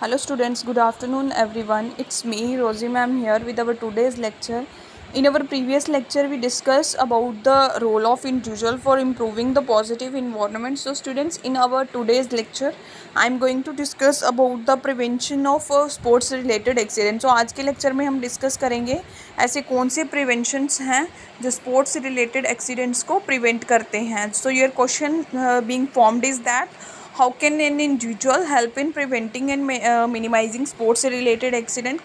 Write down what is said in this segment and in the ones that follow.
Hello students, good afternoon everyone. It's me Rosie ma'am here with our today's lecture. In our previous lecture we discussed about the role of individual for improving the positive environment. So students, in our today's lecture I am going to discuss about the prevention of sports related accidents. So आज के lecture में हम discuss करेंगे ऐसे कौन से preventions हैं जो sports related accidents को prevent करते हैं. So your question being formed is that how can an individual help in preventing and minimizing sports related accident.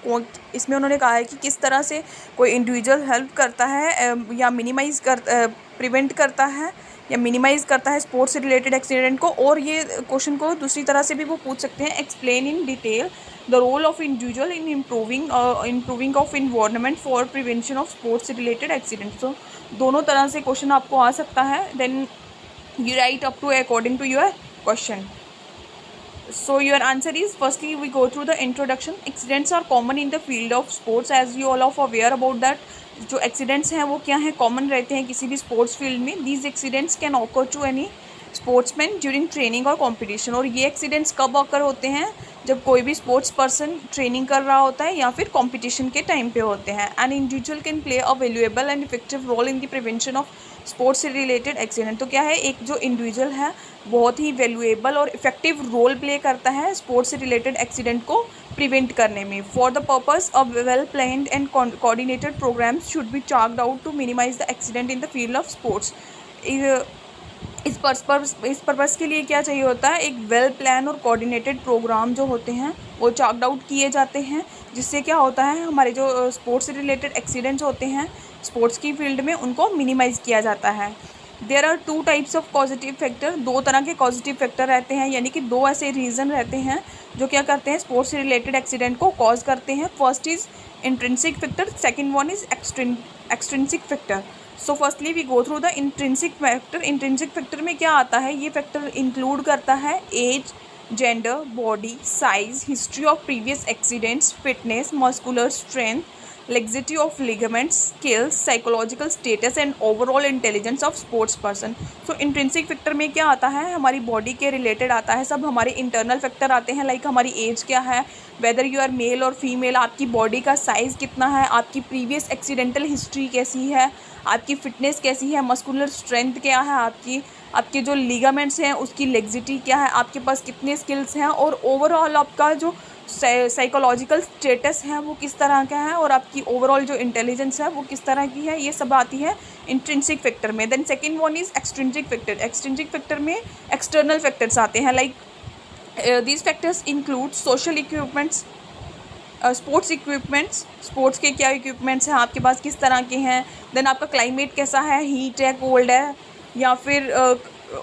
इसमें उन्होंने कहा है कि किस तरह से कोई इंडिविजुअल हेल्प करता है या मिनिमाइज कर प्रिवेंट करता है या मिनिमाइज करता है स्पोर्ट्स से रिलेटेड एक्सीडेंट को. और ये क्वेश्चन को दूसरी तरह से भी वो पूछ सकते हैं, explain in detail the role of individual in improving of environment for prevention of sports related accident. तो दोनों तरह से क्वेश्चन आपको आ सकता है. Then you write up to according to your question. So your answer is, firstly we go through the introduction. Accidents are common in the field of sports, as you all are aware about that. जो accidents हैं वो क्या हैं, common रहते हैं किसी भी sports field में. These accidents can occur to any sportsman during training और competition. और ये accidents कब occur होते हैं, जब कोई भी स्पोर्ट्स पर्सन ट्रेनिंग कर रहा होता है या फिर कंपटीशन के टाइम पे होते हैं. An individual can play a valuable and effective role in the prevention of sports से रिलेटेड एक्सीडेंट. तो क्या है, एक जो इंडिविजुअल है बहुत ही वैल्यूएबल और इफेक्टिव रोल प्ले करता है स्पोर्ट्स से रिलेटेड एक्सीडेंट को प्रिवेंट करने में. For the purpose of well planned and coordinated programmes should be chalked out to minimise the accident in the field of sports. इस पर्पज़ के लिए क्या चाहिए होता है, एक वेल प्लान और कोऑर्डिनेटेड प्रोग्राम जो होते हैं वो चार्क्ड आउट किए जाते हैं, जिससे क्या होता है हमारे जो स्पोर्ट्स से रिलेटेड एक्सीडेंट्स होते हैं स्पोर्ट्स की फील्ड में उनको मिनिमाइज़ किया जाता है. There are two types of positive factor. दो तरह के पॉजिटिव फैक्टर रहते हैं, यानी कि दो ऐसे रीज़न रहते हैं जो क्या करते हैं स्पोर्ट्स से रिलेटेड एक्सीडेंट को कॉज करते हैं. First is intrinsic factor, second one is extrinsic factor. So firstly we go through the intrinsic factor. Intrinsic factor में क्या आता है, ये फैक्टर इंक्लूड करता है age, gender, body size, history of previous accidents, fitness, muscular strength, laxity of ligaments, skills, psychological status and overall intelligence of sports person. So intrinsic factor में क्या आता है, हमारी बॉडी के रिलेटेड आता है, सब हमारे इंटरनल फैक्टर आते हैं, लाइक हमारी एज क्या है, वेदर यू आर मेल और फीमेल, आपकी बॉडी का साइज़ कितना है, आपकी प्रीवियस एक्सीडेंटल हिस्ट्री कैसी है, आपकी फ़िटनेस कैसी है, मस्कुलर स्ट्रेंथ क्या है, आपके जो लिगामेंट्स हैं उसकी लेग्जिटी क्या है, आपके पास कितने स्किल्स हैं, और ओवरऑल आपका जो साइकोलॉजिकल स्टेटस है वो किस तरह का है, और आपकी ओवरऑल जो इंटेलिजेंस है वो किस तरह की है, ये सब आती है इंट्रिंसिक फैक्टर में. Then second one is extrinsic factor. Extrinsic factor में एक्सटर्नल फैक्टर्स आते हैं, like these factors include social equipments, sports equipments, sports के क्या इक्विपमेंट्स हैं आपके पास, किस तरह के हैं. देन आपका क्लाइमेट कैसा है, हीट है, कोल्ड है, या फिर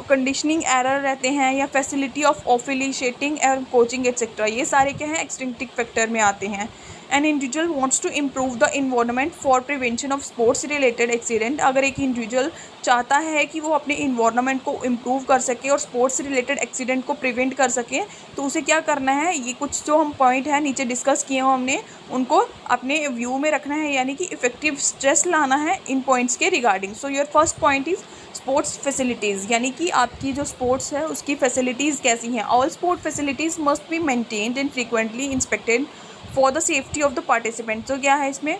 कंडीशनिंग एरर रहते हैं, या facility of officiating and coaching etcetera. ये सारे क्या हैं एक्सट्रिंसिक फैक्टर में आते हैं. An individual wants to improve the environment for prevention of sports related accident. अगर एक इंडिविजुअल चाहता है कि वो अपने इन्वायरमेंट को इम्प्रूव कर सके और स्पोर्ट्स रिलेटेड एक्सीडेंट को प्रिवेंट कर सके, तो उसे क्या करना है, ये कुछ जो हम पॉइंट है नीचे डिस्कस किए हो हमने, उनको अपने व्यू में रखना है, यानी कि इफेक्टिव स्ट्रेस लाना है इन पॉइंट्स के regarding. So your first point is sports facilities, यानी कि आपकी जो स्पोर्ट्स है उसकी फैसिलिटीज़ कैसी हैं. All sport facilities must be maintained and frequently inspected for the safety of the participant. तो क्या है, इसमें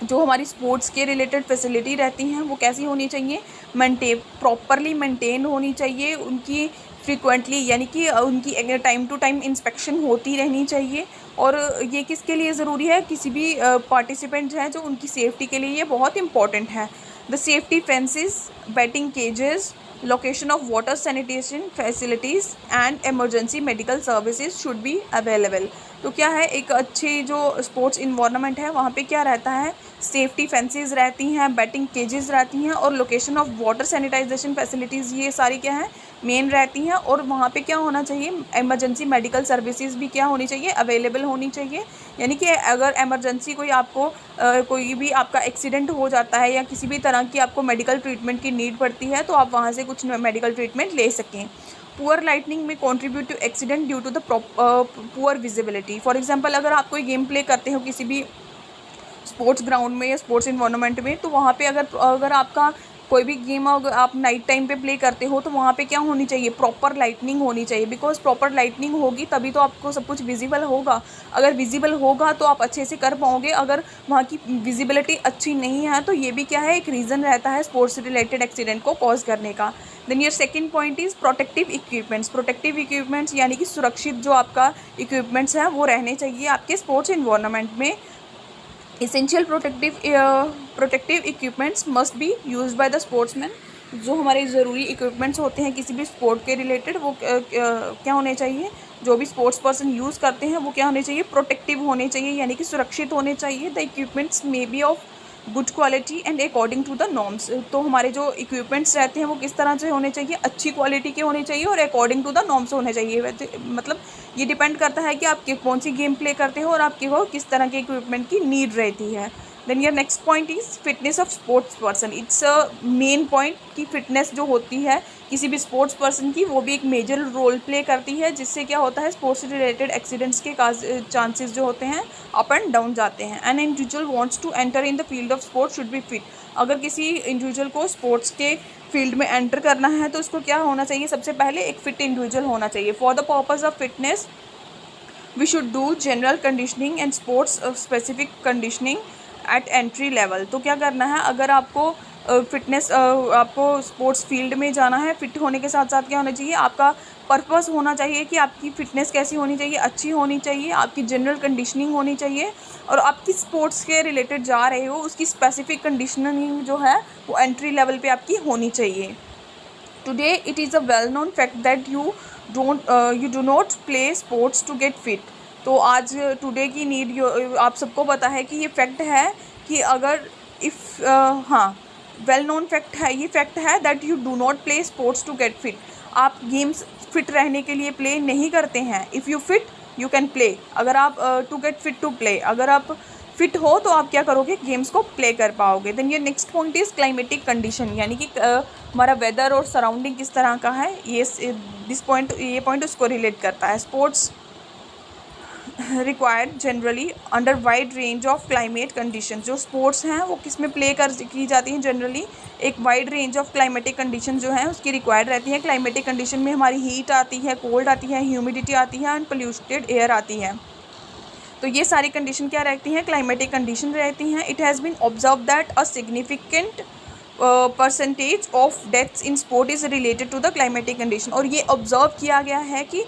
जो हमारी स्पोर्ट्स के रिलेटेड फैसिलिटी रहती हैं वो कैसी होनी चाहिए, प्रॉपरली मेंटेन होनी चाहिए, उनकी फ्रीक्वेंटली यानी कि उनकी टाइम टू टाइम इंस्पेक्शन होती रहनी चाहिए. और ये किसके लिए ज़रूरी है, किसी भी पार्टिसिपेंट हैं जो उनकी सेफ्टी के लिए ये बहुत इंपॉर्टेंट है. The safety fences, batting cages, location of water sanitation facilities and emergency medical services should be available. तो क्या है, एक अच्छी जो स्पोर्ट्स इन्वायरमेंट है वहाँ पे क्या रहता है, सेफ्टी फेंसेस रहती हैं, बैटिंग केजेस रहती हैं, और location of water sanitisation facilities, ये सारी क्या है मेन रहती हैं. और वहाँ पे क्या होना चाहिए, एमरजेंसी मेडिकल सर्विसेज भी क्या होनी चाहिए, अवेलेबल होनी चाहिए. यानी कि अगर एमरजेंसी कोई आपको कोई भी आपका एक्सीडेंट हो जाता है या किसी भी तरह की आपको मेडिकल ट्रीटमेंट की नीड पड़ती है, तो आप वहाँ से कुछ मेडिकल ट्रीटमेंट ले सकें. पुअर लाइटनिंग में contribute to accident due to the poor visibility. For example, अगर आप कोई गेम प्ले करते हो किसी भी स्पोर्ट्स ग्राउंड में या स्पोर्ट्स इन्वायरमेंट में, तो वहाँ पे अगर आपका कोई भी गेम अगर आप नाइट टाइम पे प्ले करते हो तो वहाँ पे क्या होनी चाहिए, प्रॉपर लाइटनिंग होनी चाहिए, बिकॉज प्रॉपर लाइटनिंग होगी तभी तो आपको सब कुछ विजिबल होगा। अगर विजिबल होगा तो आप अच्छे से कर पाओगे, अगर वहाँ की विजिबिलिटी अच्छी नहीं है तो ये भी क्या है, एक रीज़न रहता है स्पोर्ट्स रिलेटेड एक्सीडेंट को कॉज करने का। Then your second point is protective equipments. Protective equipments यानी कि सुरक्षित जो आपका इक्विपमेंट्स हैं वो रहने चाहिए आपके स्पोर्ट्स इन्वायरमेंट में। Essential protective equipments must be used by the sportsman। जो हमारे ज़रूरी इक्विपमेंट्स होते हैं किसी भी स्पोर्ट के रिलेटेड वो क्या होने चाहिए, जो भी स्पोर्ट्स पर्सन यूज़ करते हैं वो क्या होने चाहिए, प्रोटेक्टिव होने चाहिए, यानी कि सुरक्षित होने चाहिए। The equipments may be of good quality and according to the norms. तो हमारे जो इक्विपमेंट्स रहते हैं वो किस तरह से होने चाहिए, अच्छी क्वालिटी के होने चाहिए और अकॉर्डिंग टू द नॉर्म्स होने चाहिए। मतलब ये डिपेंड करता है कि आप कौन सी गेम प्ले करते हो और आपके को किस तरह के इक्विपमेंट की नीड रहती है। Then your next point is fitness of sports person. It's a main point कि फिटनेस जो होती है किसी भी स्पोर्ट्स पर्सन की वो भी एक मेजर रोल प्ले करती है, जिससे क्या होता है स्पोर्ट्स रिलेटेड एक्सीडेंट्स के चांसेस जो होते हैं अप एंड डाउन जाते हैं। An individual wants to enter in the field of sports should be fit. अगर किसी इंडिविजुअल को स्पोर्ट्स के फील्ड में एंटर करना है तो उसको क्या होना चाहिए, सबसे पहले एक फिट इंडिविजुअल होना चाहिए। For the purpose of fitness we should do general conditioning and sports specific conditioning at entry level. तो क्या करना है, अगर आपको फिटनेस आपको स्पोर्ट्स फील्ड में जाना है, फिट होने के साथ साथ क्या होना चाहिए, आपका पर्पस होना चाहिए कि आपकी फ़िटनेस कैसी होनी चाहिए, अच्छी होनी चाहिए, आपकी जनरल कंडीशनिंग होनी चाहिए और आपकी स्पोर्ट्स के रिलेटेड जा रहे हो उसकी स्पेसिफिक कंडीशनिंग जो है वो एंट्री लेवल पे आपकी होनी चाहिए। Today it is a well known fact that you do not play sports to get fit. तो आज टुडे की नीड आप सबको पता है कि ये फैक्ट है कि अगर हाँ वेल नोन फैक्ट है, ये फैक्ट है that you do not play sports to get fit. आप गेम्स फिट रहने के लिए प्ले नहीं करते हैं। If you fit you can play. अगर आप to get fit to play, अगर आप फिट हो तो आप क्या करोगे, गेम्स को प्ले कर पाओगे। देन ये next point is climatic condition, यानी कि हमारा वेदर और सराउंडिंग किस तरह का है, ये पॉइंट उसको रिलेट करता है। Sports required generally under wide range of climate condition. जो स्पोर्ट्स हैं वो किस में प्ले की जाती हैं, जनरली एक wide range of climatic condition जो है उसकी रिक्वायर्ड रहती है। क्लाइमेटिक कंडीशन में हमारी हीट आती है, कोल्ड आती है, ह्यूमिडिटी आती है एंड पोल्यूटेड एयर आती है। तो ये सारी कंडीशन क्या रहती हैं, क्लाइमेटिक कंडीशन रहती हैं। It has been observe that a significant percentage of deaths in sport is related to the climatic condition. और ये ऑब्जर्व किया गया है कि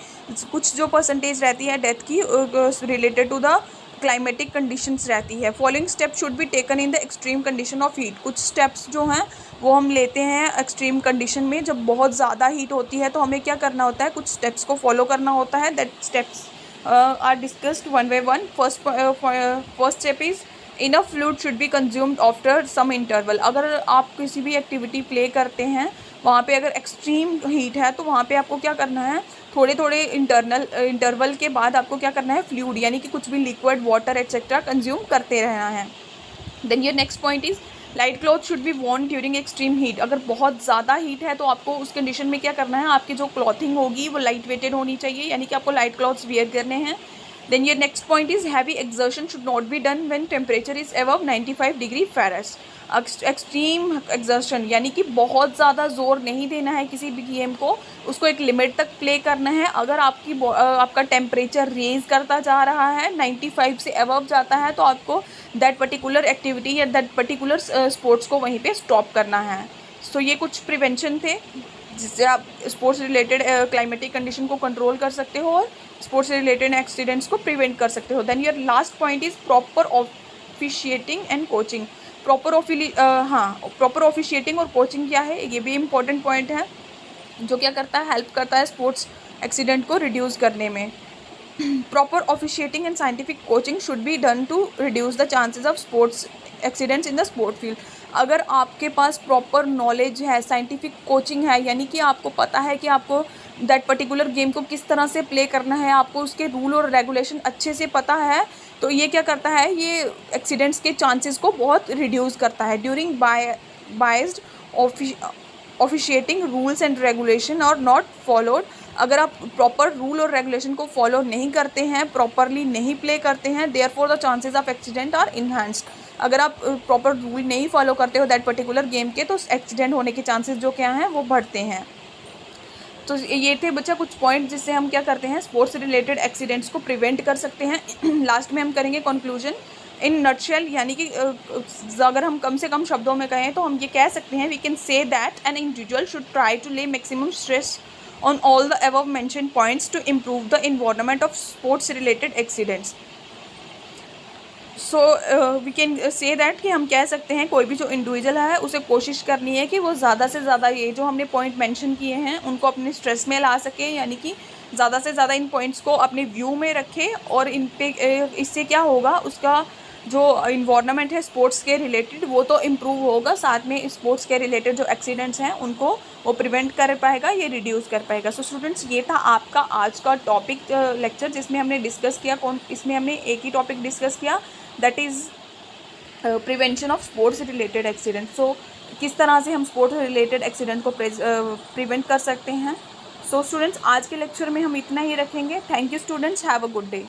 कुछ जो परसेंटेज रहती है डेथ की related to the climatic conditions रहती है। Following step should be taken in the extreme condition of heat. कुछ स्टेप्स जो हैं वो हम लेते हैं एक्सट्रीम कंडीशन में, जब बहुत ज़्यादा हीट होती है तो हमें क्या करना होता है, कुछ स्टेप्स को फॉलो करना होता है। That steps are discussed one by one. First step is enough fluid should be consumed after some interval. अगर आप किसी भी एक्टिविटी प्ले करते हैं वहाँ पे अगर एक्सट्रीम हीट है तो वहाँ पे आपको क्या करना है, थोड़े थोड़े इंटरवल के बाद आपको क्या करना है, फ्लूइड यानी कि कुछ भी लिक्विड वाटर एक्सेट्रा कंज्यूम करते रहना है। Then your next point is light cloth should be worn during extreme heat. अगर बहुत ज़्यादा हीट है तो आपको उस कंडीशन में क्या करना है, आपकी जो क्लॉथिंग होगी वो लाइट वेटेड होनी चाहिए, यानी कि आपको लाइट क्लॉथ्स वियर करने हैं। Then your next point is heavy exertion should not be done when temperature is above 95 degree ferrous. Extreme exertion यानी कि बहुत ज़्यादा ज़ोर नहीं देना है किसी भी गेम को, उसको एक लिमिट तक प्ले करना है। अगर आपका टेम्परेचर रेज करता जा रहा है 95 से अबव जाता है तो आपको दैट पर्टिकुलर एक्टिविटी या दैट पर्टिकुलर स्पोर्ट्स को वहीं पे स्टॉप करना है। सो ये कुछ प्रिवेंशन थे जिससे आप स्पोर्ट्स रिलेटेड क्लाइमेटिक कंडीशन को कंट्रोल कर सकते हो और स्पोर्ट्स रिलेटेड एक्सीडेंट्स को प्रिवेंट कर सकते हो। Then your last point is proper officiating and coaching. Proper officiating और कोचिंग क्या है, ये भी इम्पॉर्टेंट पॉइंट है जो क्या करता है, हेल्प करता है स्पोर्ट्स एक्सीडेंट को रिड्यूस करने में। Proper officiating and scientific coaching should be done to reduce the chances of sports accidents in the sport field. अगर आपके पास प्रॉपर नॉलेज है, साइंटिफिक कोचिंग है, यानी कि आपको पता है कि आपको दैट पर्टिकुलर गेम को किस तरह से प्ले करना है, आपको उसके रूल और रेगुलेशन अच्छे से पता है, तो ये क्या करता है, ये एक्सीडेंट्स के चांसेस को बहुत रिड्यूस करता है। During biased officiating rules and regulation और नॉट फॉलोड। अगर आप प्रॉपर रूल और रेगुलेशन को फॉलो नहीं करते हैं, प्रॉपरली नहीं प्ले करते हैं, therefore the chances of accident are enhanced. अगर आप प्रॉपर रूल नहीं फॉलो करते हो दैट पर्टिकुलर गेम के, तो एक्सीडेंट होने के चांसेस जो क्या हैं वो बढ़ते हैं। तो ये थे बच्चा कुछ पॉइंट जिससे हम क्या करते हैं, स्पोर्ट्स रिलेटेड एक्सीडेंट्स को प्रिवेंट कर सकते हैं। लास्ट में हम करेंगे कंक्लूजन इन नटशेल, यानी कि अगर हम कम से कम शब्दों में कहें तो हम ये कह सकते हैं, we can say that an individual should try to lay maximum stress on all the above mentioned points to improve the environment of sports related accidents. So we can say that कि हम कह सकते हैं कोई भी जो individual है उसे कोशिश करनी है कि वो ज़्यादा से ज़्यादा ये जो हमने पॉइंट मेंशन किए हैं उनको अपने स्ट्रेस में ला सके, यानी कि ज़्यादा से ज़्यादा इन पॉइंट्स को अपने व्यू में रखे, और इन पे इससे क्या होगा, उसका जो इन्वायरमेंट है स्पोर्ट्स के रिलेटेड वो तो इम्प्रूव होगा, साथ में स्पोर्ट्स के रिलेटेड जो एक्सीडेंट्स हैं उनको वो प्रिवेंट कर पाएगा, ये रिड्यूस कर पाएगा। सो स्टूडेंट्स, ये था आपका आज का टॉपिक लेक्चर जिसमें हमने डिस्कस किया, इसमें हमने एक ही टॉपिक डिस्कस किया, that is prevention of sports related accident. So किस तरह से हम स्पोर्ट्स रिलेटेड एक्सीडेंट को प्रिवेंट कर सकते हैं। सो स्टूडेंट्स, आज के लेक्चर में हम इतना ही रखेंगे। Thank you students, have a good day.